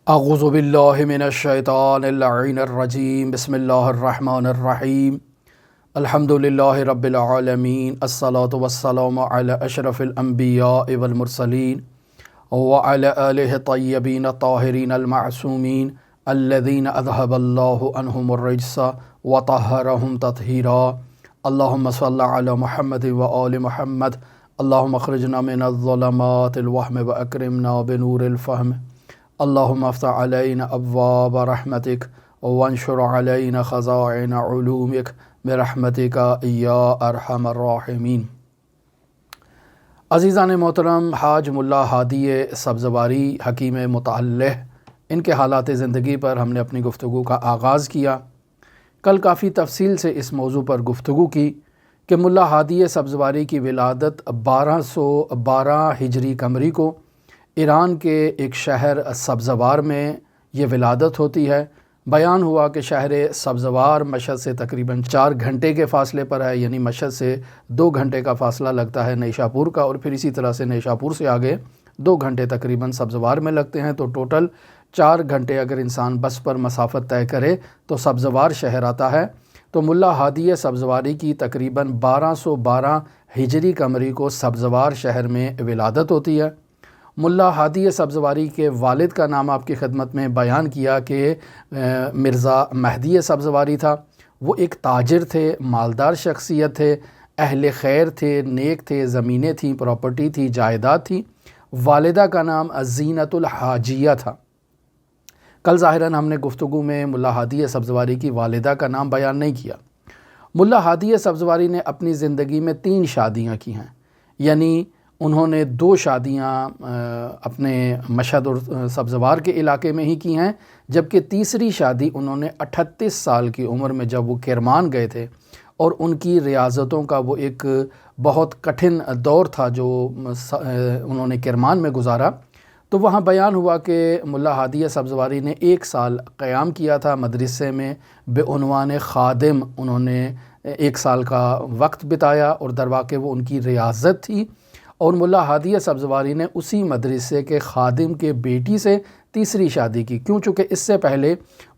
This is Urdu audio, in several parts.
اعوذ باللہ من الشیطان اللعین الرجیم بسم اللہ الرحمن الرحیم الحمد للہ رب العالمین الصلاة والسلام علی اشرف الانبیاء والمرسلین وعلی آلہ الطیبین الطاہرین المعصومین الذین اذہب اللہ عنہم الرجس وطہرہم تطہیرا اللہم صل علی محمد وآل محمد اللہم اخرجنا من الظلمات الوہم واکرمنا بنور الفہم اللہم افتح علینا ابواب رحمتک وانشر علینا خزائن علومک برحمتک یا ارحم الراحمین۔ عزیزان محترم، حاج ملا ہادی سبزواری حکیم متعلہ، ان کے حالات زندگی پر ہم نے اپنی گفتگو کا آغاز کیا۔ کل کافی تفصیل سے اس موضوع پر گفتگو کی کہ ملا ہادی سبزواری کی ولادت 1212 ہجری قمری کو ایران کے ایک شہر سبزوار میں یہ ولادت ہوتی ہے۔ بیان ہوا کہ شہر سبزوار مشہد سے تقریباً 4 گھنٹے کے فاصلے پر ہے، یعنی مشہد سے 2 گھنٹے کا فاصلہ لگتا ہے نیشاپور کا، اور پھر اسی طرح سے نیشاپور سے آگے 2 گھنٹے تقریباً سبزوار میں لگتے ہیں، تو ٹوٹل 4 گھنٹے اگر انسان بس پر مسافت طے کرے تو سبزوار شہر آتا ہے۔ تو ملا ہادی سبزواری کی تقریباً 1212 ہجری قمری کو سبزوار شہر میں ولادت ہوتی ہے۔ ملا ہادی سبزواری کے والد کا نام آپ کی خدمت میں بیان کیا کہ مرزا مہدی سبزواری تھا۔ وہ ایک تاجر تھے، مالدار شخصیت تھے، اہل خیر تھے، نیک تھے، زمینیں تھیں، پراپرٹی تھی، جائیداد تھی۔ والدہ کا نام زینت الحاجیہ تھا۔ کل ظاہراً ہم نے گفتگو میں ملا ہادی سبزواری کی والدہ کا نام بیان نہیں کیا۔ ملا ہادی سبزواری نے اپنی زندگی میں 3 شادیاں کی ہیں، یعنی انہوں نے 2 شادیاں اپنے مشہد اور سبزوار کے علاقے میں ہی کی ہیں، جبکہ تیسری شادی انہوں نے 38 سال کی عمر میں جب وہ کرمان گئے تھے، اور ان کی ریاضتوں کا وہ ایک بہت کٹھن دور تھا جو انہوں نے کرمان میں گزارا، تو وہاں بیان ہوا کہ ملا ہادی سبزواری نے 1 سال قیام کیا تھا مدرسے میں بعنوان خادم۔ انہوں نے 1 سال کا وقت بتایا، اور در واقع وہ ان کی ریاضت تھی، اور ملا ہادی سبزواری نے اسی مدرسے کے خادم کے بیٹی سے تیسری شادی کی، چونکہ اس سے پہلے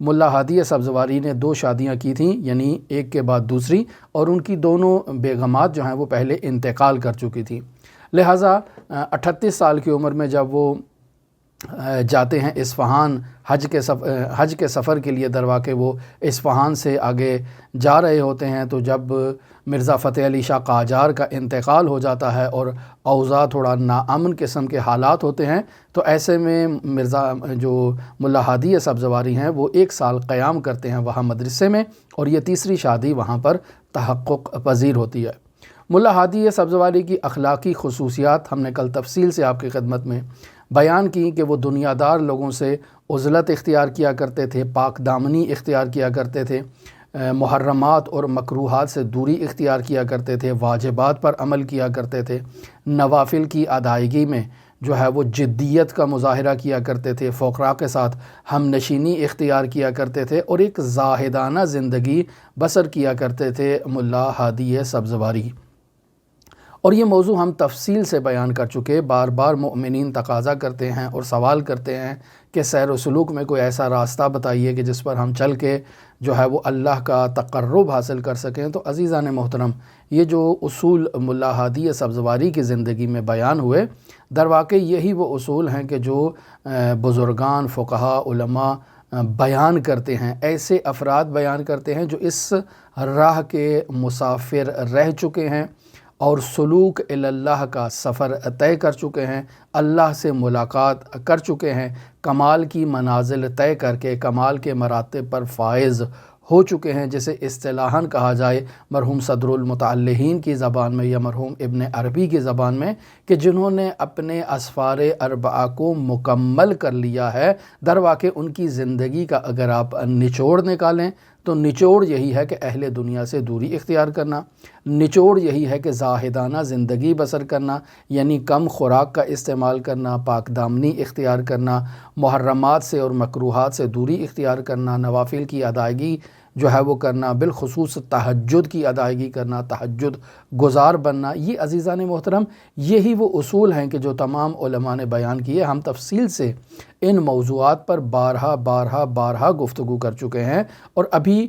ملا ہادی سبزواری نے 2 شادیاں کی تھیں، یعنی ایک کے بعد دوسری، اور ان کی دونوں بیگمات جو ہیں وہ پہلے انتقال کر چکی تھیں۔ لہٰذا 38 سال کی عمر میں جب وہ جاتے ہیں اصفہان حج کے سفر کے لیے، در واقع وہ اصفہان سے آگے جا رہے ہوتے ہیں، تو جب مرزا فتح علی شاہ قاجار کا انتقال ہو جاتا ہے اور اوضاع تھوڑا ناامن قسم کے حالات ہوتے ہیں، تو ایسے میں جو ملا ہادی سبزواری ہیں وہ 1 سال قیام کرتے ہیں وہاں مدرسے میں، اور یہ تیسری شادی وہاں پر تحقق پذیر ہوتی ہے۔ ملا ہادی سبزواری کی اخلاقی خصوصیات ہم نے کل تفصیل سے آپ کی خدمت میں بیان کی کہ وہ دنیا دار لوگوں سے عزلت اختیار کیا کرتے تھے، پاک دامنی اختیار کیا کرتے تھے، محرمات اور مکروہات سے دوری اختیار کیا کرتے تھے، واجبات پر عمل کیا کرتے تھے، نوافل کی ادائیگی میں جو ہے وہ جدیت کا مظاہرہ کیا کرتے تھے، فقراء کے ساتھ ہم نشینی اختیار کیا کرتے تھے، اور ایک زاہدانہ زندگی بسر کیا کرتے تھے ملا ہادی سبزواری۔ اور یہ موضوع ہم تفصیل سے بیان کر چکے۔ بار بار مؤمنین تقاضا کرتے ہیں اور سوال کرتے ہیں کہ سیر و سلوک میں کوئی ایسا راستہ بتائیے کہ جس پر ہم چل کے جو ہے وہ اللہ کا تقرب حاصل کر سکیں۔ تو عزیزان محترم، یہ جو اصول ملا ہادی سبزواری کی زندگی میں بیان ہوئے، در واقع یہی وہ اصول ہیں کہ جو بزرگان، فقہاء، علماء بیان کرتے ہیں، ایسے افراد بیان کرتے ہیں جو اس راہ کے مسافر رہ چکے ہیں اور سلوک اللہ کا سفر طے کر چکے ہیں، اللہ سے ملاقات کر چکے ہیں، کمال کی منازل طے کر کے کمال کے مراتب پر فائز ہو چکے ہیں، جسے اصطلاحاً کہا جائے مرحوم صدر المتعلہین کی زبان میں یا مرحوم ابن عربی کی زبان میں، کہ جنہوں نے اپنے اسفار اربعہ کو مکمل کر لیا ہے۔ در واقع ان کی زندگی کا اگر آپ نچوڑ نکالیں تو نچوڑ یہی ہے کہ اہل دنیا سے دوری اختیار کرنا، نچوڑ یہی ہے کہ زاہدانہ زندگی بسر کرنا، یعنی کم خوراک کا استعمال کرنا، پاک دامنی اختیار کرنا، محرمات سے اور مکروہات سے دوری اختیار کرنا، نوافل کی ادائیگی جو ہے وہ کرنا، بالخصوص تہجد کی ادائیگی کرنا، تہجد گزار بننا، یہ عزیزان محترم یہی وہ اصول ہیں کہ جو تمام علماء نے بیان کیے۔ ہم تفصیل سے ان موضوعات پر بارہا گفتگو کر چکے ہیں، اور ابھی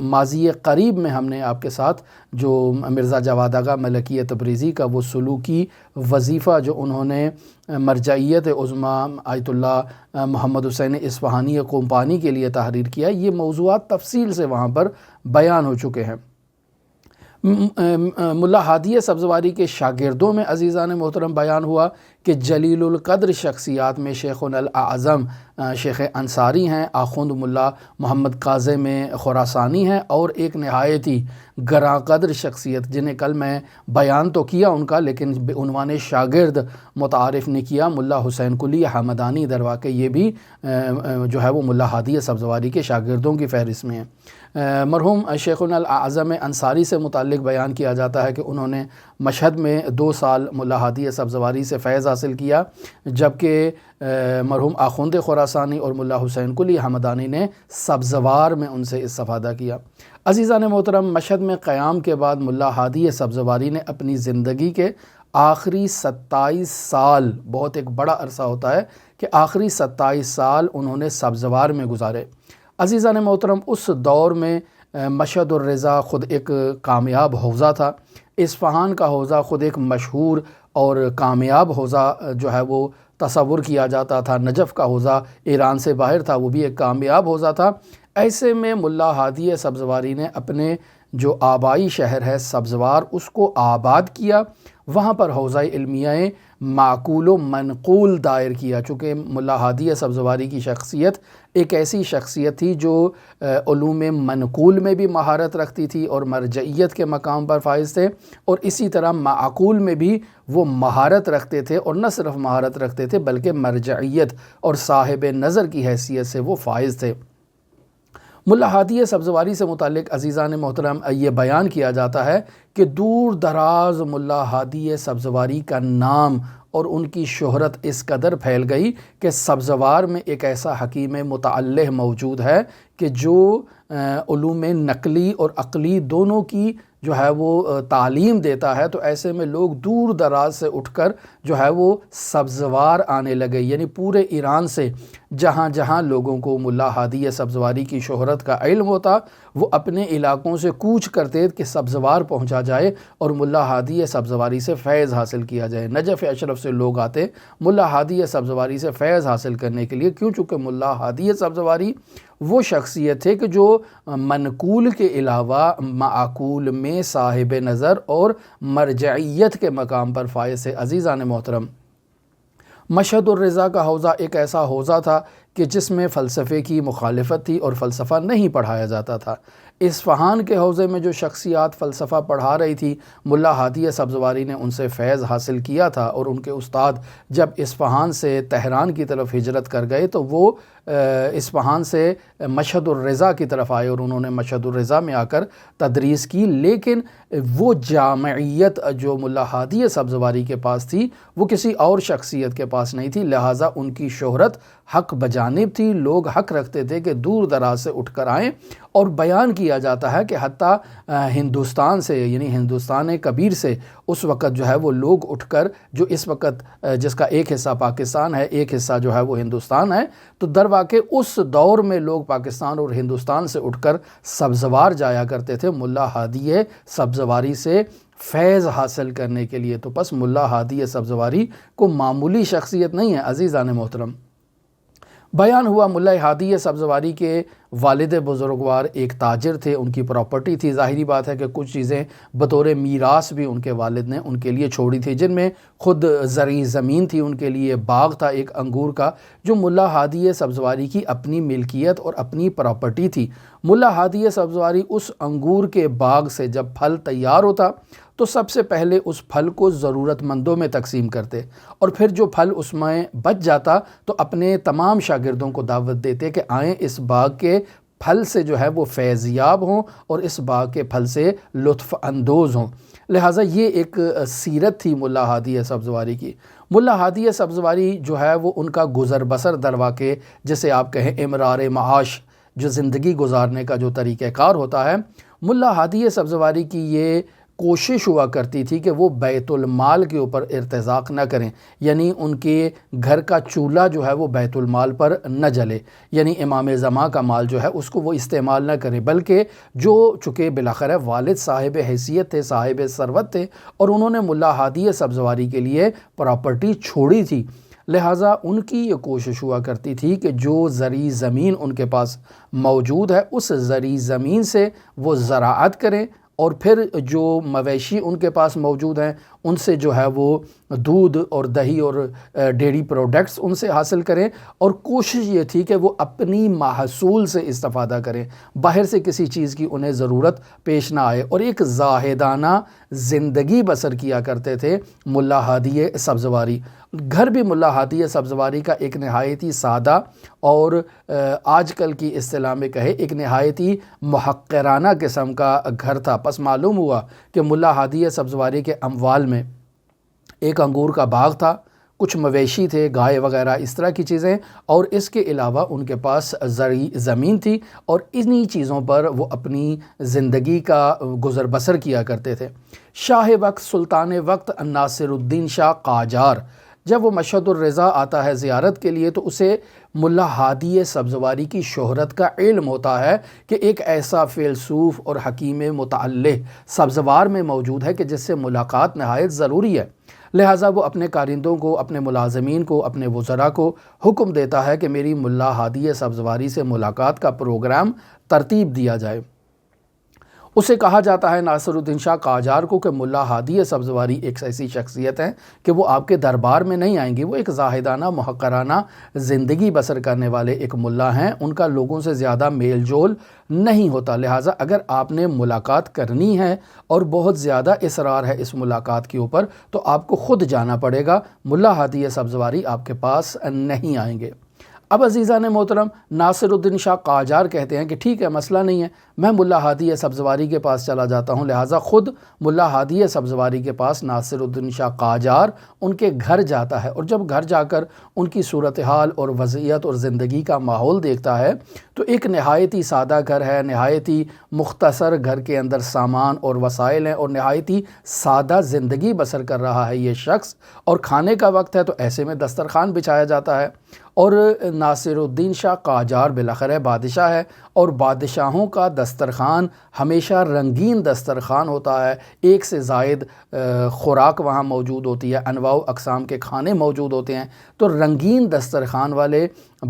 ماضی قریب میں ہم نے آپ کے ساتھ جو مرزا جواد آغا ملکی تبریزی کا وہ سلوکی وظیفہ جو انہوں نے مرجعیت عظمیٰ آیت اللہ محمد حسین اصفہانی قمپانی کے لیے تحریر کیا، یہ موضوعات تفصیل سے وہاں پر بیان ہو چکے ہیں۔ ملا ہادی سبزواری کے شاگردوں میں عزیزان محترم بیان ہوا کہ جلیل القدر شخصیات میں شیخنا الاعظم شیخ انصاری ہیں، آخوند ملا محمد کاظم خراسانی ہیں، اور ایک نہایت ہی گراں قدر شخصیت جنہیں کل میں بیان تو کیا ان کا، لیکن بعنوان شاگرد متعارف نہیں کیا، ملا حسین قلی حمدانی، در واقع یہ بھی جو ہے وہ ملا ہادی سبزواری کے شاگردوں کی فہرست میں ہیں۔ مرحوم شیخنا الاعظم انصاری سے متعلق بیان کیا جاتا ہے کہ انہوں نے مشہد میں 2 سال ملا ہادی سبزواری سے فیض حاصل کیا، جبکہ مرحوم آخوند خراسانی اور ملا حسین قلی حمدانی نے سبزوار میں ان سے استفادہ کیا۔ عزیزان محترم، مشہد میں قیام کے بعد ملا ہادی سبزواری نے اپنی زندگی کے آخری 27 سال، بہت ایک بڑا عرصہ ہوتا ہے کہ آخری 27 سال انہوں نے سبزوار میں گزارے۔ عزیزان محترم، اس دور میں مشہد الرضا خود ایک کامیاب حوزہ تھا، اصفہان کا حوزہ خود ایک مشہور اور کامیاب حوزہ جو ہے وہ تصور کیا جاتا تھا، نجف کا حوزہ ایران سے باہر تھا، وہ بھی ایک کامیاب حوزہ تھا۔ ایسے میں ملا ہادی سبزواری نے اپنے جو آبائی شہر ہے سبزوار، اس کو آباد کیا، وہاں پر حوزہ علمیہ معقول و منقول دائر کیا۔ چونکہ ملا ہادی سبزواری کی شخصیت ایک ایسی شخصیت تھی جو علوم منقول میں بھی مہارت رکھتی تھی اور مرجعیت کے مقام پر فائز تھے، اور اسی طرح معقول میں بھی وہ مہارت رکھتے تھے، اور نہ صرف مہارت رکھتے تھے بلکہ مرجعیت اور صاحب نظر کی حیثیت سے وہ فائز تھے۔ ملا ہادی سبزواری سے متعلق عزیزان محترم یہ بیان کیا جاتا ہے کہ دور دراز ملا ہادی سبزواری کا نام اور ان کی شہرت اس قدر پھیل گئی کہ سبزوار میں ایک ایسا حکیم متعلہ موجود ہے کہ جو علوم نقلی اور عقلی دونوں کی جو ہے وہ تعلیم دیتا ہے، تو ایسے میں لوگ دور دراز سے اٹھ کر جو ہے وہ سبزوار آنے لگے، یعنی پورے ایران سے جہاں جہاں لوگوں کو ملا ہادی سبزواری کی شہرت کا علم ہوتا، وہ اپنے علاقوں سے کوچ کرتے کہ سبزوار پہنچا جائے اور ملا ہادی سبزواری سے فیض حاصل کیا جائے۔ نجف اشرف سے لوگ آتے ملا ہادی سبزواری سے فیض حاصل کرنے کے لیے، کیوں؟ چونکہ ملا ہادی سبزواری وہ شخصیت ہے کہ جو منقول کے علاوہ معقول میں صاحب نظر اور مرجعیت کے مقام پر فائز ہے۔ عزیزان محترم، مشہد الرضا کا حوزہ ایک ایسا حوزہ تھا کہ جس میں فلسفے کی مخالفت تھی اور فلسفہ نہیں پڑھایا جاتا تھا۔ اصفہان کے حوزے میں جو شخصیات فلسفہ پڑھا رہی تھی، ملا ہادی سبزواری نے ان سے فیض حاصل کیا تھا، اور ان کے استاد جب اصفہان سے تہران کی طرف ہجرت کر گئے تو وہ اصفہان سے مشہد الرضا کی طرف آئے اور انہوں نے مشہد الرضا میں آ کر تدریس کی، لیکن وہ جامعیت جو ملا ہادی سبزواری کے پاس تھی وہ کسی اور شخصیت کے پاس نہیں تھی، لہٰذا ان کی شہرت حق بجانب تھی، لوگ حق رکھتے تھے کہ دور دراز سے اٹھ کر آئیں، اور بیان کیا جاتا ہے کہ حتیٰ ہندوستان سے، یعنی ہندوستان کبیر سے اس وقت جو ہے وہ لوگ اٹھ کر، جو اس وقت جس کا ایک حصہ پاکستان ہے ایک حصہ جو ہے وہ ہندوستان ہے، تو در واقع اس دور میں لوگ پاکستان اور ہندوستان سے اٹھ کر سبزوار جایا کرتے تھے ملا ہادی سبزواری سے فیض حاصل کرنے کے لیے۔ تو پس ملا ہادی سبزواری کو معمولی شخصیت نہیں ہے عزیزان محترم۔ بیان ہوا ملا ہادی سبزواری کے والد بزرگوار ایک تاجر تھے، ان کی پراپرٹی تھی، ظاہری بات ہے کہ کچھ چیزیں بطور میراث بھی ان کے والد نے ان کے لیے چھوڑی تھی، جن میں خود زرعی زمین تھی، ان کے لیے باغ تھا ایک انگور کا، جو ملا ہادی سبزواری کی اپنی ملکیت اور اپنی پراپرٹی تھی۔ ملا ہادی سبزواری اس انگور کے باغ سے جب پھل تیار ہوتا تو سب سے پہلے اس پھل کو ضرورت مندوں میں تقسیم کرتے، اور پھر جو پھل اس میں بچ جاتا تو اپنے تمام شاگردوں کو دعوت دیتے کہ آئیں اس باغ کے پھل سے جو ہے وہ فیضیاب ہوں اور اس باغ کے پھل سے لطف اندوز ہوں۔ لہٰذا یہ ایک سیرت تھی ملا ہادی سبزواری کی۔ ملا ہادی سبزواری جو ہے وہ ان کا گزر بسر در واقع جسے آپ کہیں امرار معاش، جو زندگی گزارنے کا جو طریقہ کار ہوتا ہے، ملا ہادی سبزواری کی یہ کوشش ہوا کرتی تھی کہ وہ بیت المال کے اوپر ارتزاق نہ کریں، یعنی ان کے گھر کا چولہا جو ہے وہ بیت المال پر نہ جلے، یعنی امام زمان کا مال جو ہے اس کو وہ استعمال نہ کریں، بلکہ جو چونکہ بالاخره والد صاحب حیثیت تھے، صاحب ثروت تھے، اور انہوں نے ملا ہادی سبزواری کے لیے پراپرٹی چھوڑی تھی، لہٰذا ان کی یہ کوشش ہوا کرتی تھی کہ جو زرعی زمین ان کے پاس موجود ہے اس زرعی زمین سے وہ زراعت کریں، اور پھر جو مویشی ان کے پاس موجود ہیں ان سے جو ہے وہ دودھ اور دہی اور ڈیری پروڈکٹس ان سے حاصل کریں، اور کوشش یہ تھی کہ وہ اپنی محصول سے استفادہ کریں، باہر سے کسی چیز کی انہیں ضرورت پیش نہ آئے، اور ایک زاہدانہ زندگی بسر کیا کرتے تھے ملا ہادی سبزواری۔ گھر بھی ملا ہادی سبزواری کا ایک نہایت ہی سادہ اور آج کل کی اصطلاح میں کہے ایک نہایت ہی محقرانہ قسم کا گھر تھا۔ پس معلوم ہوا کہ ملا ہادی سبزواری کے اموال میں ایک انگور کا باغ تھا، کچھ مویشی تھے، گائے وغیرہ اس طرح کی چیزیں، اور اس کے علاوہ ان کے پاس زرعی زمین تھی، اور انہی چیزوں پر وہ اپنی زندگی کا گزر بسر کیا کرتے تھے۔ شاہ وقت سلطان وقت ناصر الدین شاہ قاجار جب وہ مشہد الرضا آتا ہے زیارت کے لیے تو اسے ملا ہادی سبزواری کی شہرت کا علم ہوتا ہے کہ ایک ایسا فیلسوف اور حکیم متعلق سبزوار میں موجود ہے کہ جس سے ملاقات نہایت ضروری ہے، لہٰذا وہ اپنے کارندوں کو، اپنے ملازمین کو، اپنے وزراء کو حکم دیتا ہے کہ میری ملا ہادی سبزواری سے ملاقات کا پروگرام ترتیب دیا جائے۔ اسے کہا جاتا ہے ناصر الدین شاہ قاجار کو کہ ملا ہادی سبزواری ایک ایسی شخصیت ہے کہ وہ آپ کے دربار میں نہیں آئیں گے، وہ ایک زاہدانہ محقرانہ زندگی بسر کرنے والے ایک ملا ہیں، ان کا لوگوں سے زیادہ میل جول نہیں ہوتا، لہٰذا اگر آپ نے ملاقات کرنی ہے اور بہت زیادہ اصرار ہے اس ملاقات کے اوپر تو آپ کو خود جانا پڑے گا، ملا ہادی سبزواری آپ کے پاس نہیں آئیں گے۔ اب عزیزان محترم ناصر الدین شاہ قاجار کہتے ہیں کہ ٹھیک ہے، مسئلہ نہیں ہے، میں ملا ہادی سبزواری کے پاس چلا جاتا ہوں، لہٰذا خود ملا ہادی سبزواری کے پاس ناصر الدین شاہ قاجار ان کے گھر جاتا ہے، اور جب گھر جا کر ان کی صورتحال اور وضعیت اور زندگی کا ماحول دیکھتا ہے تو ایک نہایت ہی سادہ گھر ہے، نہایت ہی مختصر گھر کے اندر سامان اور وسائل ہیں، اور نہایت ہی سادہ زندگی بسر کر رہا ہے یہ شخص، اور کھانے کا وقت ہے تو ایسے میں دسترخوان بچھایا جاتا ہے، اور ناصر الدین شاہ قاجار بالاخره بادشاہ ہے، اور بادشاہوں کا دسترخوان ہمیشہ رنگین دسترخوان ہوتا ہے، ایک سے زائد خوراک وہاں موجود ہوتی ہے، انواع و اقسام کے کھانے موجود ہوتے ہیں، تو رنگین دسترخوان والے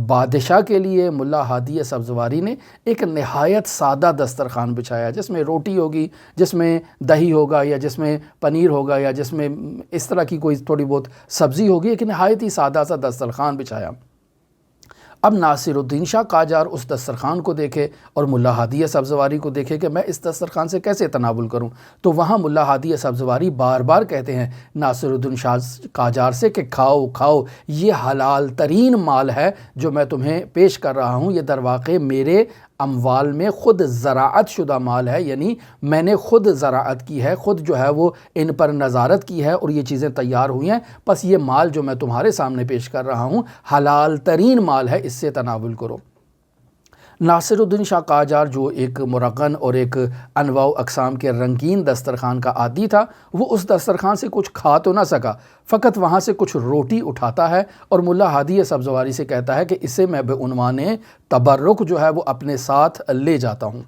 بادشاہ کے لیے ملا ہادی سبزواری نے ایک نہایت سادہ دسترخوان بچھایا، جس میں روٹی ہوگی، جس میں دہی ہوگا، یا جس میں پنیر ہوگا، یا جس میں اس طرح کی کوئی تھوڑی بہت سبزی ہوگی، ایک نہایت ہی سادہ سا دسترخوان بچھایا۔ اب ناصر الدین شاہ قاجار اس دسترخوان کو دیکھے اور ملا ہادی سبزواری کو دیکھے کہ میں اس دسترخوان سے کیسے تناول کروں، تو وہاں ملا ہادی سبزواری بار بار کہتے ہیں ناصر الدین شاہ قاجار سے کہ کھاؤ کھاؤ، یہ حلال ترین مال ہے جو میں تمہیں پیش کر رہا ہوں، یہ در واقع میرے اموال میں خود زراعت شدہ مال ہے، یعنی میں نے خود زراعت کی ہے، خود جو ہے وہ ان پر نظارت کی ہے اور یہ چیزیں تیار ہوئی ہیں، پس یہ مال جو میں تمہارے سامنے پیش کر رہا ہوں حلال ترین مال ہے، اس سے تناول کرو۔ ناصر الدین شاہ قاجار جو ایک مرغن اور ایک انواع و اقسام کے رنگین دسترخوان کا عادی تھا، وہ اس دسترخوان سے کچھ کھا تو نہ سکا، فقط وہاں سے کچھ روٹی اٹھاتا ہے اور ملا ہادی سبزواری سے کہتا ہے کہ اسے میں بعنوان تبرک جو ہے وہ اپنے ساتھ لے جاتا ہوں۔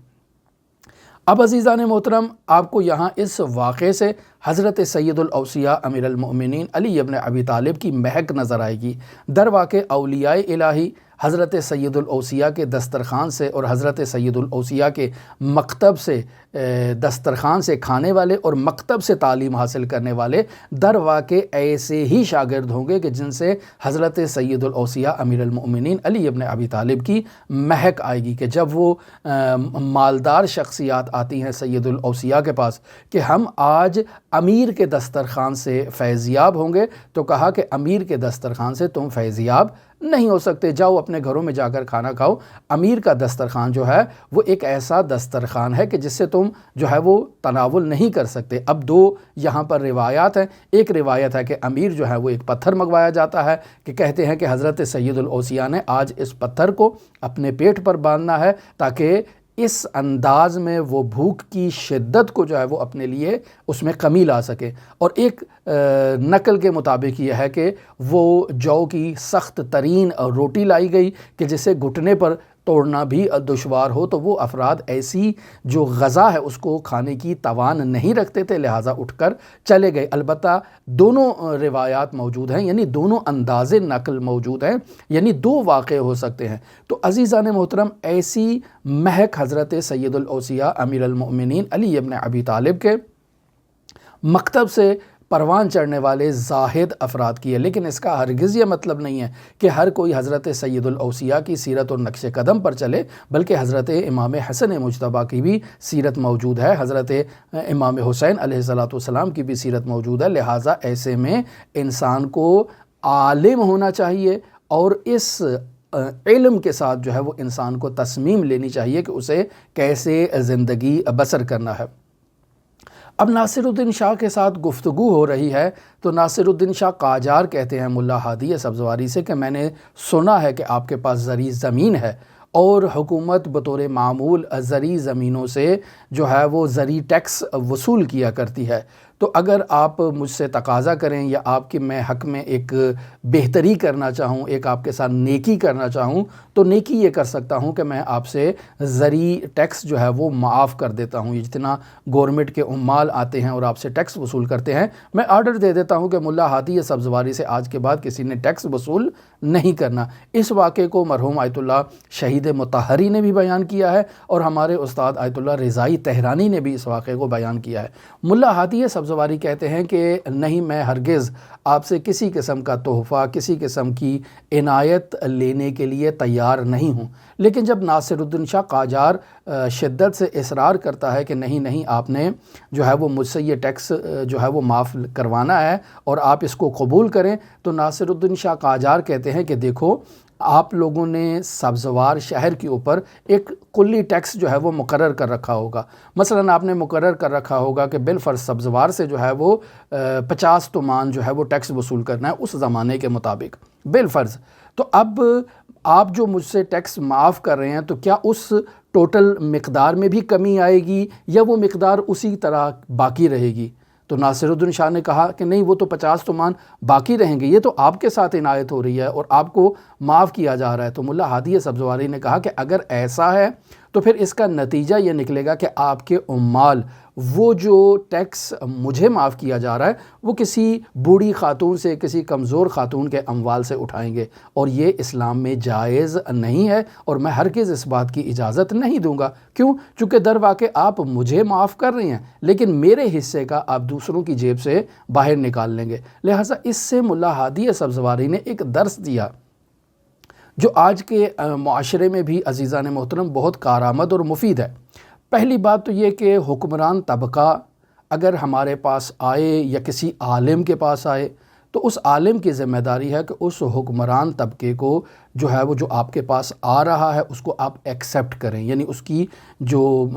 اب عزیزان محترم آپ کو یہاں اس واقعے سے حضرت سید الاوصیاء امیر المؤمنین علی ابن ابی طالب کی مہک نظر آئے گی۔ در واقع اولیاء الہی حضرت سید الاوصیاء کے دسترخوان سے اور حضرت سید الاوصیاء کے مکتب سے دسترخوان سے کھانے والے اور مکتب سے تعلیم حاصل کرنے والے در واقع ایسے ہی شاگرد ہوں گے کہ جن سے حضرت سید الاوصیاء امیر المؤمنین علی ابن ابی طالب کی مہک آئے گی، کہ جب وہ مالدار شخصیات آتی ہیں سید الاوصیاء کے پاس کہ ہم آج امیر کے دسترخوان سے فیضیاب ہوں گے، تو کہا کہ امیر کے دسترخوان سے تم فیضیاب نہیں ہو سکتے، جاؤ اپنے گھروں میں جا کر کھانا کھاؤ۔ امیر کا دسترخوان جو ہے وہ ایک ایسا دسترخوان ہے کہ جس سے تم جو ہے وہ تناول نہیں کر سکتے۔ اب دو یہاں پر روایات ہیں۔ ایک روایت ہے کہ امیر جو ہے وہ ایک پتھر منگوایا جاتا ہے کہ کہتے ہیں کہ حضرت سید الاوصیاء نے آج اس پتھر کو اپنے پیٹ پر باندھنا ہے تاکہ اس انداز میں وہ بھوک کی شدت کو جو ہے وہ اپنے لیے اس میں کمی لا سکے۔ اور ایک نقل کے مطابق یہ ہے کہ وہ جو کی سخت ترین روٹی لائی گئی کہ جسے گھٹنے پر توڑنا بھی دشوار ہو، تو وہ افراد ایسی جو غذا ہے اس کو کھانے کی توان نہیں رکھتے تھے، لہٰذا اٹھ کر چلے گئے۔ البتہ دونوں روایات موجود ہیں، یعنی دونوں انداز نقل موجود ہیں، یعنی دو واقع ہو سکتے ہیں۔ تو عزیزان محترم، ایسی مہک حضرت سید الاوصیاء امیر المؤمنین علی ابن ابی طالب کے مکتب سے پروان چڑھنے والے زاہد افراد کی ہے، لیکن اس کا ہرگز یہ مطلب نہیں ہے کہ ہر کوئی حضرت سید الاوصیاء کی سیرت اور نقش قدم پر چلے، بلکہ حضرت امام حسن مجتبیٰ کی بھی سیرت موجود ہے، حضرت امام حسین علیہ السلام کی بھی سیرت موجود ہے۔ لہٰذا ایسے میں انسان کو عالم ہونا چاہیے اور اس علم کے ساتھ جو ہے وہ انسان کو تصمیم لینی چاہیے کہ اسے کیسے زندگی بسر کرنا ہے۔ اب ناصر الدین شاہ کے ساتھ گفتگو ہو رہی ہے تو ناصر الدین شاہ قاجار کہتے ہیں ملا ہادی سبزواری سے کہ میں نے سنا ہے کہ آپ کے پاس زرعی زمین ہے اور حکومت بطور معمول زرعی زمینوں سے جو ہے وہ زرعی ٹیکس وصول کیا کرتی ہے، تو اگر آپ مجھ سے تقاضا کریں یا آپ کے میں حق میں ایک بہتری کرنا چاہوں، ایک آپ کے ساتھ نیکی کرنا چاہوں، تو نیکی یہ کر سکتا ہوں کہ میں آپ سے زرعی ٹیکس جو ہے وہ معاف کر دیتا ہوں۔ جتنا گورنمنٹ کے عمال آتے ہیں اور آپ سے ٹیکس وصول کرتے ہیں، میں آرڈر دے دیتا ہوں کہ ملا ہادی سبزواری سے آج کے بعد کسی نے ٹیکس وصول نہیں کرنا۔ اس واقعے کو مرحوم آیت اللہ شہید مطہری نے بھی بیان کیا ہے اور ہمارے استاد آیت اللہ رضائی تہرانی نے بھی اس واقعے کو بیان کیا ہے۔ ملا ہادی سبزواری کہتے ہیں کہ نہیں، میں ہرگز آپ سے کسی قسم کا تحفہ، کسی قسم کی عنایت لینے کے لیے تیار نہیں ہوں، لیکن جب ناصر الدین شاہ قاجار شدت سے اصرار کرتا ہے کہ نہیں آپ نے جو ہے وہ مجھ سے یہ ٹیکس جو ہے وہ معاف کروانا ہے اور آپ اس کو قبول کریں، تو ناصر الدین شاہ قاجار کہتے ہیں کہ دیکھو، آپ لوگوں نے سبزوار شہر کے اوپر ایک کلی ٹیکس جو ہے وہ مقرر کر رکھا ہوگا۔ مثلا آپ نے مقرر کر رکھا ہوگا کہ بالفرض سبزوار سے جو ہے وہ 50 تومان جو ہے وہ ٹیکس وصول کرنا ہے اس زمانے کے مطابق بالفرض۔ تو اب آپ جو مجھ سے ٹیکس معاف کر رہے ہیں، تو کیا اس ٹوٹل مقدار میں بھی کمی آئے گی یا وہ مقدار اسی طرح باقی رہے گی؟ تو ناصر الدین شاہ نے کہا کہ نہیں، وہ تو 50 تومان باقی رہیں گے، یہ تو آپ کے ساتھ عنایت ہو رہی ہے اور آپ کو معاف کیا جا رہا ہے۔ تو ملا ہادی سبزواری نے کہا کہ اگر ایسا ہے تو پھر اس کا نتیجہ یہ نکلے گا کہ آپ کے عمال وہ جو ٹیکس مجھے معاف کیا جا رہا ہے وہ کسی بوڑھی خاتون سے، کسی کمزور خاتون کے اموال سے اٹھائیں گے، اور یہ اسلام میں جائز نہیں ہے اور میں ہرگز اس بات کی اجازت نہیں دوں گا۔ کیوں؟ چونکہ در واقع آپ مجھے معاف کر رہے ہیں لیکن میرے حصے کا آپ دوسروں کی جیب سے باہر نکال لیں گے۔ لہٰذا اس سے ملا ہادی سبزواری نے ایک درس دیا جو آج کے معاشرے میں بھی عزیزان محترم بہت کارآمد اور مفید ہے۔ پہلی بات تو یہ کہ حکمران طبقہ اگر ہمارے پاس آئے یا کسی عالم کے پاس آئے تو اس عالم کی ذمہ داری ہے کہ اس حکمران طبقے کو جو ہے وہ جو آپ کے پاس آ رہا ہے اس کو آپ ایکسیپٹ کریں، یعنی اس کی جو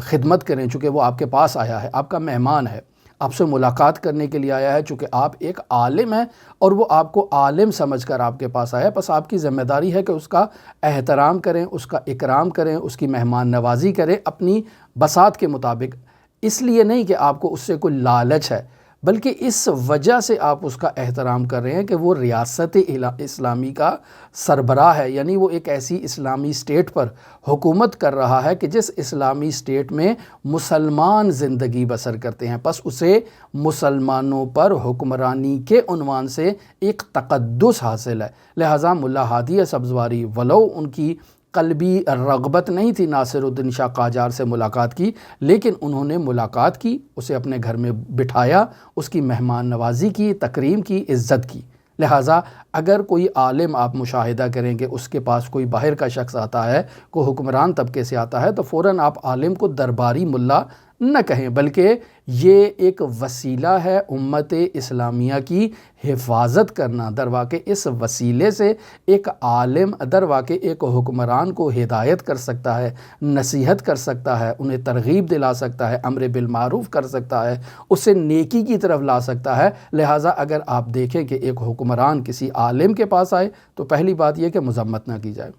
خدمت کریں، چونکہ وہ آپ کے پاس آیا ہے، آپ کا مہمان ہے، آپ سے ملاقات کرنے کے لیے آیا ہے، چونکہ آپ ایک عالم ہیں اور وہ آپ کو عالم سمجھ کر آپ کے پاس آیا ہے، بس آپ کی ذمہ داری ہے کہ اس کا احترام کریں، اس کا اکرام کریں، اس کی مہمان نوازی کریں اپنی بساط کے مطابق۔ اس لیے نہیں کہ آپ کو اس سے کوئی لالچ ہے، بلکہ اس وجہ سے آپ اس کا احترام کر رہے ہیں کہ وہ ریاست اسلامی کا سربراہ ہے، یعنی وہ ایک ایسی اسلامی اسٹیٹ پر حکومت کر رہا ہے کہ جس اسلامی اسٹیٹ میں مسلمان زندگی بسر کرتے ہیں، پس اسے مسلمانوں پر حکمرانی کے عنوان سے ایک تقدس حاصل ہے۔ لہٰذا ملا ہادی سبزواری ولو ان کی قلبی رغبت نہیں تھی ناصر الدین شاہ قاجار سے ملاقات کی، لیکن انہوں نے ملاقات کی، اسے اپنے گھر میں بٹھایا، اس کی مہمان نوازی کی، تکریم کی، عزت کی۔ لہٰذا اگر کوئی عالم آپ مشاہدہ کریں کہ اس کے پاس کوئی باہر کا شخص آتا ہے، کوئی حکمران طبقے سے آتا ہے، تو فوراً آپ عالم کو درباری ملا نہ کہیں، بلکہ یہ ایک وسیلہ ہے امت اسلامیہ کی حفاظت کرنا۔ در واقع اس وسیلے سے ایک عالم در واقع ایک حکمران کو ہدایت کر سکتا ہے، نصیحت کر سکتا ہے، انہیں ترغیب دلا سکتا ہے، امر بالمعروف کر سکتا ہے، اسے نیکی کی طرف لا سکتا ہے۔ لہٰذا اگر آپ دیکھیں کہ ایک حکمران کسی عالم کے پاس آئے تو پہلی بات یہ کہ مذمت نہ کی جائے۔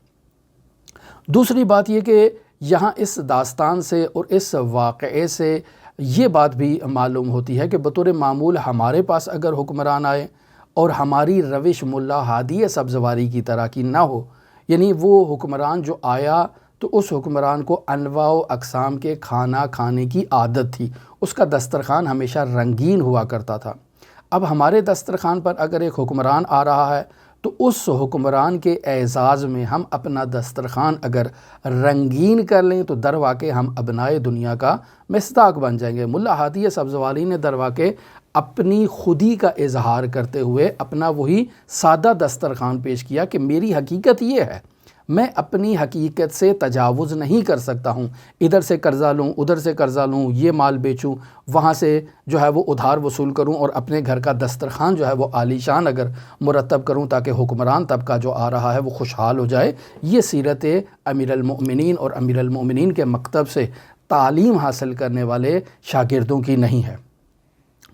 دوسری بات یہ کہ یہاں اس داستان سے اور اس واقعے سے یہ بات بھی معلوم ہوتی ہے کہ بطور معمول ہمارے پاس اگر حکمران آئے اور ہماری روش ملا ہادی سبزواری کی طرح کی نہ ہو، یعنی وہ حکمران جو آیا تو اس حکمران کو انواع و اقسام کے کھانا کھانے کی عادت تھی، اس کا دسترخوان ہمیشہ رنگین ہوا کرتا تھا۔ اب ہمارے دسترخوان پر اگر ایک حکمران آ رہا ہے تو اس حکمران کے اعزاز میں ہم اپنا دسترخوان اگر رنگین کر لیں تو در واقع ہم ابنائے دنیا کا مصداق بن جائیں گے۔ ملا ہادی سبزواری نے در واقع اپنی خودی کا اظہار کرتے ہوئے اپنا وہی سادہ دسترخوان پیش کیا کہ میری حقیقت یہ ہے، میں اپنی حقیقت سے تجاوز نہیں کر سکتا ہوں، ادھر سے قرضہ لوں، ادھر سے قرضہ لوں، یہ مال بیچوں، وہاں سے جو ہے وہ ادھار وصول کروں اور اپنے گھر کا دسترخوان جو ہے وہ عالی شان اگر مرتب کروں تاکہ حکمران طبقہ جو آ رہا ہے وہ خوشحال ہو جائے۔ یہ سیرت امیر المؤمنین اور امیر المؤمنین کے مکتب سے تعلیم حاصل کرنے والے شاگردوں کی نہیں ہے۔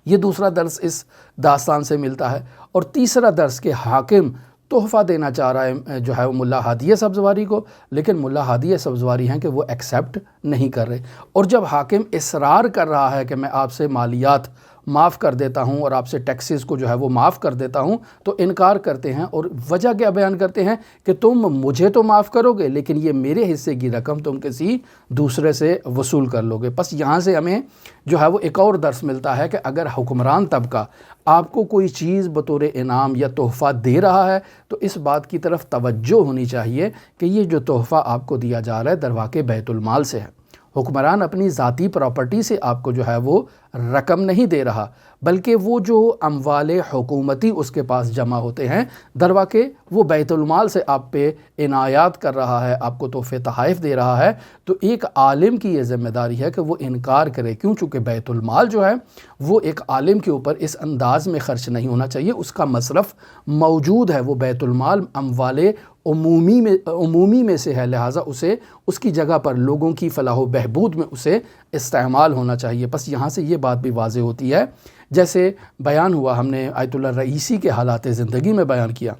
یہ دوسرا درس اس داستان سے ملتا ہے۔ اور تیسرا درس کہ حاکم تحفہ دینا چاہ رہا ہے جو ہے وہ ملا ہادی سبزواری کو، لیکن ملا ہادی سبزواری ہیں کہ وہ ایکسیپٹ نہیں کر رہے۔ اور جب حاکم اصرار کر رہا ہے کہ میں آپ سے مالیات معاف کر دیتا ہوں اور آپ سے ٹیکسز کو جو ہے وہ معاف کر دیتا ہوں، تو انکار کرتے ہیں اور وجہ کیا بیان کرتے ہیں کہ تم مجھے تو معاف کرو گے لیکن یہ میرے حصے کی رقم تم کسی دوسرے سے وصول کر لو گے۔ بس یہاں سے ہمیں جو ہے وہ ایک اور درس ملتا ہے کہ اگر حکمران طبقہ آپ کو کوئی چیز بطور انعام یا تحفہ دے رہا ہے تو اس بات کی طرف توجہ ہونی چاہیے کہ یہ جو تحفہ آپ کو دیا جا رہا ہے در واقع بیت المال سے ہے۔ حکمران اپنی ذاتی پراپرٹی سے آپ کو جو ہے وہ رقم نہیں دے رہا، بلکہ وہ جو اموال حکومتی اس کے پاس جمع ہوتے ہیں در واقع وہ بیت المال سے آپ پہ عنایات کر رہا ہے، آپ کو تحفے تحائف دے رہا ہے۔ تو ایک عالم کی یہ ذمہ داری ہے کہ وہ انکار کرے، کیوں؟ چونکہ بیت المال جو ہے وہ ایک عالم کے اوپر اس انداز میں خرچ نہیں ہونا چاہیے، اس کا مصرف موجود ہے، وہ بیت المال اموال عمومی میں سے ہے، لہٰذا اسے اس کی جگہ پر لوگوں کی فلاح و بہبود میں اسے استعمال ہونا چاہیے۔ بس یہاں سے یہ بات بھی واضح ہوتی ہے، جیسے بیان ہوا، ہم نے آیت اللہ رئیسی کے حالات زندگی میں بیان کیا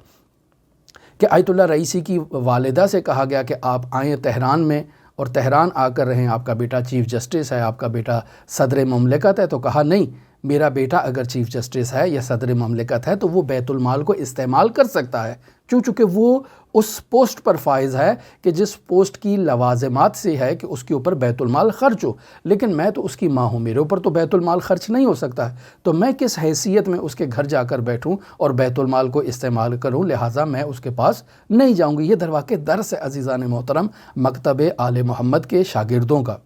کہ آیت اللہ رئیسی کی والدہ سے کہا گیا کہ آپ آئیں تہران میں اور تہران آ کر رہیں، آپ کا بیٹا چیف جسٹس ہے، آپ کا بیٹا صدر مملکت ہے۔ تو کہا نہیں، میرا بیٹا اگر چیف جسٹس ہے یا صدر مملکت ہے تو وہ بیت المال کو استعمال کر سکتا ہے، چونکہ وہ اس پوسٹ پر فائز ہے کہ جس پوسٹ کی لوازمات سے ہے کہ اس کے اوپر بیت المال خرچ ہو، لیکن میں تو اس کی ماں ہوں، میرے اوپر تو بیت المال خرچ نہیں ہو سکتا ہے، تو میں کس حیثیت میں اس کے گھر جا کر بیٹھوں اور بیت المال کو استعمال کروں، لہٰذا میں اس کے پاس نہیں جاؤں گی۔ یہ در واقع درس ہے عزیزان محترم مکتب آل محمد کے شاگردوں کا،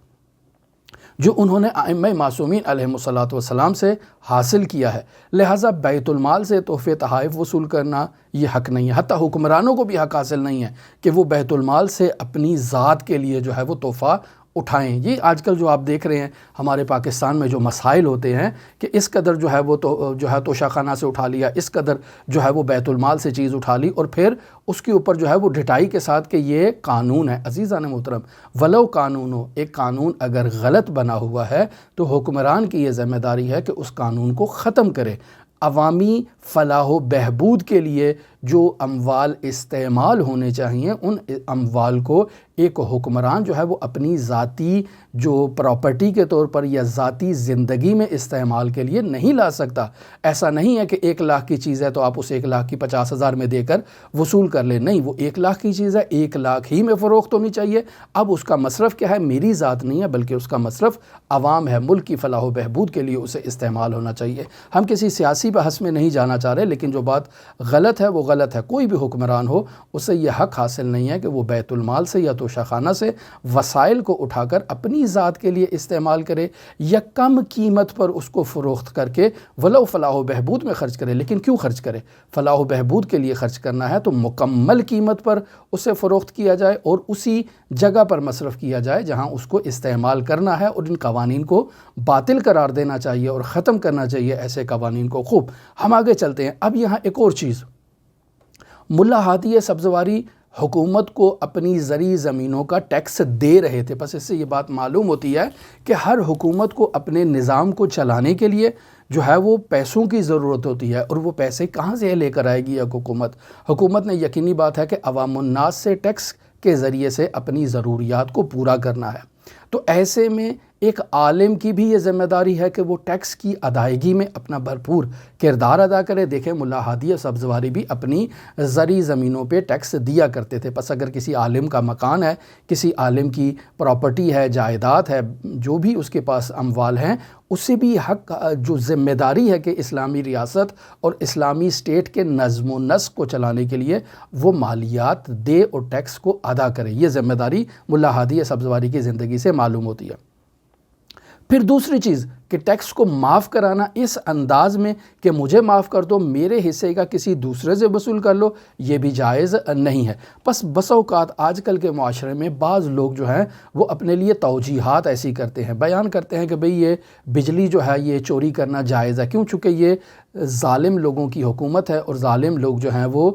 جو انہوں نے ائمہ معصومین علیہم الصلاۃ والسلام سے حاصل کیا ہے۔ لہٰذا بیت المال سے تحفے تحائف وصول کرنا یہ حق نہیں ہے، حتیٰ حکمرانوں کو بھی حق حاصل نہیں ہے کہ وہ بیت المال سے اپنی ذات کے لیے جو ہے وہ تحفہ اٹھائیں۔ یہ آج کل جو آپ دیکھ رہے ہیں ہمارے پاکستان میں جو مسائل ہوتے ہیں کہ اس قدر جو ہے وہ جو ہے توشہ خانہ سے اٹھا لیا، اس قدر جو ہے وہ بیت المال سے چیز اٹھا لی اور پھر اس کے اوپر جو ہے وہ ڈھٹائی کے ساتھ کہ یہ قانون ہے۔ عزیزان محترم، ولو قانون ہو، ایک قانون اگر غلط بنا ہوا ہے تو حکمران کی یہ ذمہ داری ہے کہ اس قانون کو ختم کرے۔ عوامی فلاح و بہبود کے لیے جو اموال استعمال ہونے چاہیے ان اموال کو ایک حکمران جو ہے وہ اپنی ذاتی جو پراپرٹی کے طور پر یا ذاتی زندگی میں استعمال کے لیے نہیں لا سکتا۔ ایسا نہیں ہے کہ 1 لاکھ کی چیز ہے تو آپ اسے 1 لاکھ کی 50,000 میں دے کر وصول کر لیں، نہیں، وہ 1 لاکھ کی چیز ہے، 1 لاکھ ہی میں فروخت ہونی چاہیے۔ اب اس کا مصرف کیا ہے؟ میری ذات نہیں ہے بلکہ اس کا مصرف عوام ہے، ملک کی فلاح و بہبود کے لیے اسے استعمال ہونا چاہیے۔ ہم کسی سیاسی بحث میں نہیں جانا چاہ رہے، لیکن جو بات غلط ہے وہ غلط ہے۔ کوئی بھی حکمران ہو اسے یہ حق حاصل نہیں ہے کہ وہ بیت المال سے یا توشہ خانہ سے وسائل کو اٹھا کر اپنی ذات کے لیے استعمال کرے یا کم قیمت پر اس کو فروخت کر کے ولو فلاح و بہبود میں خرچ کرے۔ لیکن کیوں خرچ کرے؟ فلاح و بہبود کے لیے خرچ کرنا ہے تو مکمل قیمت پر اسے فروخت کیا جائے اور اسی جگہ پر مصرف کیا جائے جہاں اس کو استعمال کرنا ہے، اور ان قوانین کو باطل قرار دینا چاہیے اور ختم کرنا چاہیے ایسے قوانین کو۔ خوب، ہم آگے چلتے ہیں۔ اب یہاں ایک اور چیز، ملا ہادی سبزواری حکومت کو اپنی زرعی زمینوں کا ٹیکس دے رہے تھے۔ بس اس سے یہ بات معلوم ہوتی ہے کہ ہر حکومت کو اپنے نظام کو چلانے کے لیے جو ہے وہ پیسوں کی ضرورت ہوتی ہے، اور وہ پیسے کہاں سے لے کر آئے گی حکومت نے یقینی بات ہے کہ عوام الناس سے ٹیکس کے ذریعے سے اپنی ضروریات کو پورا کرنا ہے۔ تو ایسے میں ایک عالم کی بھی یہ ذمہ داری ہے کہ وہ ٹیکس کی ادائیگی میں اپنا بھرپور کردار ادا کرے۔ دیکھیں ملا ہادی سبزواری بھی اپنی زرعی زمینوں پہ ٹیکس دیا کرتے تھے۔ پس اگر کسی عالم کا مکان ہے، کسی عالم کی پراپرٹی ہے، جائیداد ہے، جو بھی اس کے پاس اموال ہیں، اسے بھی حق، جو ذمہ داری ہے کہ اسلامی ریاست اور اسلامی اسٹیٹ کے نظم و نسق کو چلانے کے لیے وہ مالیات دے اور ٹیکس کو ادا کرے۔ یہ ذمہ داری ملا ہادی سبزواری کی زندگی سے معلوم ہوتی ہے۔ پھر دوسری چیز کہ ٹیکس کو معاف کرانا اس انداز میں کہ مجھے معاف کر دو، میرے حصے کا کسی دوسرے سے وصول کر لو، یہ بھی جائز نہیں ہے۔ بس اوقات آج کل کے معاشرے میں بعض لوگ جو ہیں وہ اپنے لیے توجیحات ایسی کرتے ہیں، بیان کرتے ہیں کہ بھئی یہ بجلی جو ہے یہ چوری کرنا جائز ہے، کیوں؟ چونکہ یہ ظالم لوگوں کی حکومت ہے اور ظالم لوگ جو ہیں وہ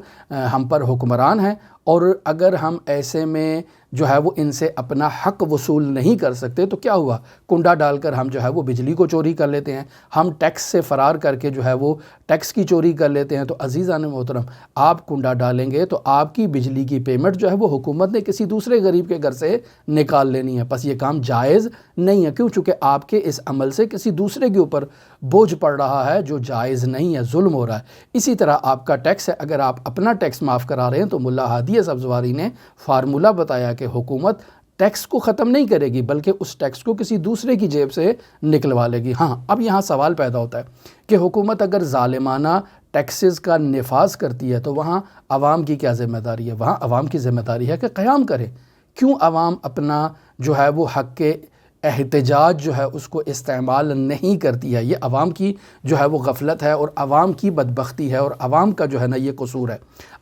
ہم پر حکمران ہیں، اور اگر ہم ایسے میں جو ہے وہ ان سے اپنا حق وصول نہیں کر سکتے تو کیا ہوا؟ کنڈا ڈال کر ہم جو ہے وہ بجلی کو چوری کر لیتے ہیں، ہم ٹیکس سے فرار کر کے جو ہے وہ ٹیکس کی چوری کر لیتے ہیں۔ تو عزیزان محترم، آپ کنڈا ڈالیں گے تو آپ کی بجلی کی پیمنٹ جو ہے وہ حکومت نے کسی دوسرے غریب کے گھر سے نکال لینی ہے۔ بس یہ کام جائز نہیں ہے، کیوں؟ چونکہ آپ کے اس عمل سے کسی دوسرے کے اوپر بوجھ پڑ رہا ہے جو جائز نہیں ہے، ظلم ہو رہا ہے۔ اسی طرح آپ کا ٹیکس ہے، اگر آپ اپنا ٹیکس معاف کرا رہے ہیں تو ملا ہادی سبزواری نے فارمولہ بتایا کہ حکومت ٹیکس کو ختم نہیں کرے گی بلکہ اس ٹیکس کو کسی دوسرے کی جیب سے نکلوا لے گی۔ ہاں، اب یہاں سوال پیدا ہوتا ہے کہ حکومت اگر ظالمانہ ٹیکسز کا نفاذ کرتی ہے تو وہاں عوام کی کیا ذمہ داری ہے؟ وہاں عوام کی ذمہ داری ہے کہ قیام کرے۔ کیوں عوام اپنا جو ہے وہ حق کے احتجاج جو ہے اس کو استعمال نہیں کرتی ہے؟ یہ عوام کی جو ہے وہ غفلت ہے اور عوام کی بدبختی ہے اور عوام کا جو ہے نا یہ قصور ہے۔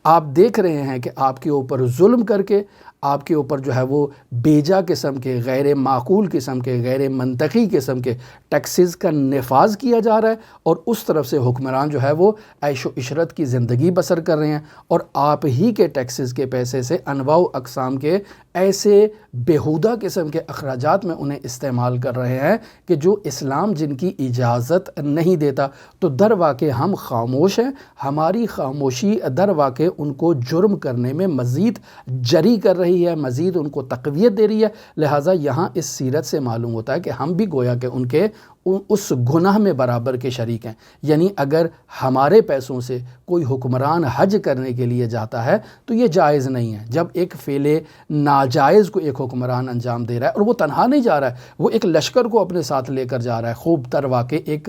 آپ دیکھ رہے ہیں کہ آپ کے اوپر ظلم کر کے آپ کے اوپر جو ہے وہ بیجا قسم کے، غیر معقول قسم کے، غیر منطقی قسم کے ٹیکسز کا نفاذ کیا جا رہا ہے، اور اس طرف سے حکمران جو ہے وہ عیش و عشرت کی زندگی بسر کر رہے ہیں، اور آپ ہی کے ٹیکسز کے پیسے سے انواع و اقسام کے ایسے بیہودہ قسم کے اخراجات میں انہیں استعمال کر رہے ہیں کہ جو اسلام جن کی اجازت نہیں دیتا۔ تو در واقع ہم خاموش ہیں، ہماری خاموشی در واقع ان کو جرم کرنے میں مزید جری کر رہی ہے، مزید ان کو تقویت دے رہی ہے۔ لہٰذا یہاں اس سیرت سے معلوم ہوتا ہے کہ ہم بھی گویا کہ ان کے اس گناہ میں برابر کے شریک ہیں۔ یعنی اگر ہمارے پیسوں سے کوئی حکمران حج کرنے کے لیے جاتا ہے تو یہ جائز نہیں ہے۔ جب ایک فعل ناجائز کو ایک حکمران انجام دے رہا ہے، اور وہ تنہا نہیں جا رہا ہے، وہ ایک لشکر کو اپنے ساتھ لے کر جا رہا ہے، خوب تر واقع ایک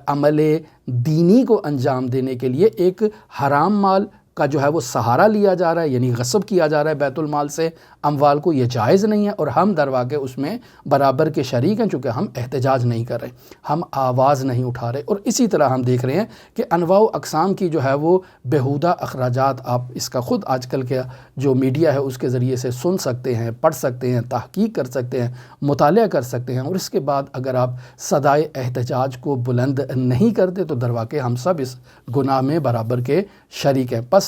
عمل دینی کو انجام دینے کے لیے ایک حرام مال کا جو ہے وہ سہارا لیا جا رہا ہے، یعنی غصب کیا جا رہا ہے بیت المال سے اموال کو، یہ جائز نہیں ہے، اور ہم در واقع اس میں برابر کے شریک ہیں، چونکہ ہم احتجاج نہیں کر رہے، ہم آواز نہیں اٹھا رہے۔ اور اسی طرح ہم دیکھ رہے ہیں کہ انواع و اقسام کی جو ہے وہ بیہودہ اخراجات، آپ اس کا خود آج کل کے جو میڈیا ہے اس کے ذریعے سے سن سکتے ہیں، پڑھ سکتے ہیں، تحقیق کر سکتے ہیں، مطالعہ کر سکتے ہیں، اور اس کے بعد اگر آپ صدائے احتجاج کو بلند نہیں کرتے تو در واقع ہم سب اس گناہ میں برابر کے شریک ہیں۔ پس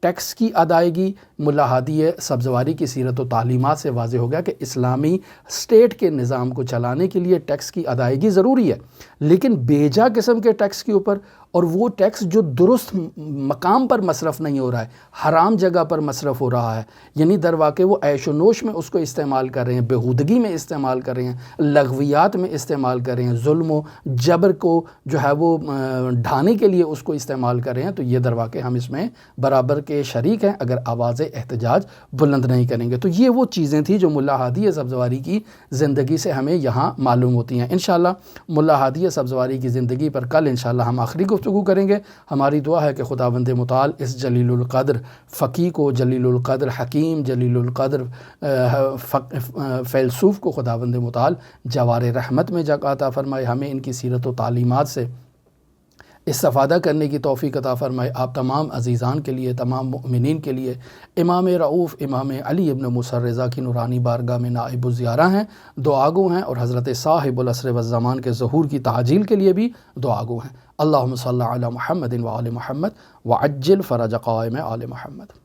ٹیکس کی ادائیگی ملا ہادی سبزواری کی سیرت و تعلیمات سے واضح ہو گیا کہ اسلامی اسٹیٹ کے نظام کو چلانے کے لیے ٹیکس کی ادائیگی ضروری ہے، لیکن بیجا قسم کے ٹیکس کے اوپر، اور وہ ٹیکس جو درست مقام پر مصرف نہیں ہو رہا ہے، حرام جگہ پر مصرف ہو رہا ہے، یعنی در واقع وہ عیش و نوش میں اس کو استعمال کر رہے ہیں، بےہودگی میں استعمال کر رہے ہیں، لغویات میں استعمال کر رہے ہیں، ظلم و جبر کو جو ہے وہ ڈھانے کے لیے اس کو استعمال کر رہے ہیں، تو یہ در واقع ہم اس میں برابر کے شریک ہیں اگر آواز احتجاج بلند نہیں کریں گے۔ تو یہ وہ چیزیں تھیں جو ملا ہادی سبزواری کی زندگی سے ہمیں یہاں معلوم ہوتی ہیں۔ انشاءاللہ ملا ہادی سبزواری کی زندگی پر کل انشاءاللہ ہم آخری گفتگو گفتگو کریں گے۔ ہماری دعا ہے کہ خداوند متعال اس جلیل القدر فقیہ کو، جلیل القدر حکیم، جلیل القدر فیلسوف کو خداوند متعال جوار رحمت میں جگہ عطا فرمائے، ہمیں ان کی سیرت و تعلیمات سے استفادہ کرنے کی توفیق عطا فرمائے۔ آپ تمام عزیزان کے لیے، تمام مؤمنین کے لیے امام رؤوف امام علی ابن موسیٰ الرضا کی نورانی بارگاہ میں نائب الزیارہ ہیں، دعا گو ہیں، اور حضرت صاحب العصر والزمان کے ظہور کی تعجیل کے لیے بھی دعا گو ہیں۔ اللہم صلی علی محمد وآل محمد وعجل فرج قائم آل محمد۔